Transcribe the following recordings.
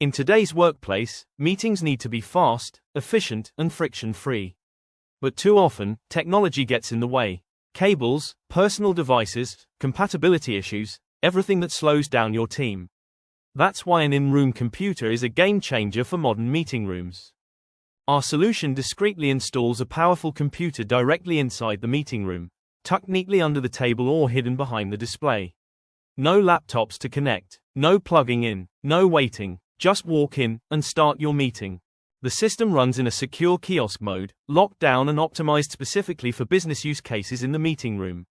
In today's workplace, meetings need to be fast, efficient, and friction-free. But too often, technology gets in the way. Cables, personal devices, compatibility issues, everything that slows down your team. That's why an in-room computer is a game-changer for modern meeting rooms. Our solution discreetly installs a powerful computer directly inside the meeting room, tucked neatly under the table or hidden behind the display. No laptops to connect, no plugging in, no waiting, just walk in and start your meeting. The system runs in a secure kiosk mode, locked down and optimized specifically for business use cases in the meeting room.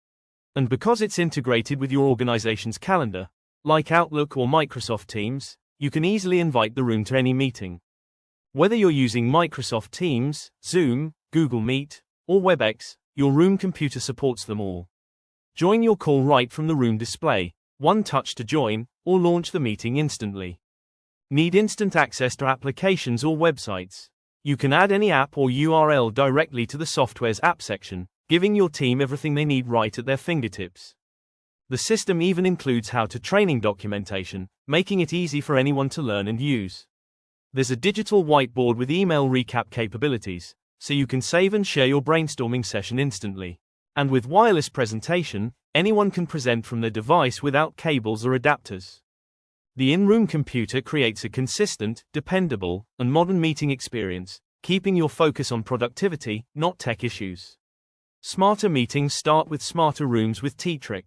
And because it's integrated with your organization's calendar, like Outlook or Microsoft Teams, you can easily invite the room to any meeting. Whether you're using Microsoft Teams, Zoom, Google Meet, or Webex, your room computer supports them all. Join your call right from the room display, one touch to join, or launch the meeting instantly. Need instant access to applications or websites? You can add any app or URL directly to the software's app section, giving your team everything they need right at their fingertips. The system even includes how-to-training documentation, making it easy for anyone to learn and use. There's a digital whiteboard with email recap capabilities, so you can save and share your brainstorming session instantly. And with wireless presentation, anyone can present from their device without cables or adapters. The in-room computer creates a consistent, dependable, and modern meeting experience, keeping your focus on productivity, not tech issues. Smarter meetings start with smarter rooms with TEATRX.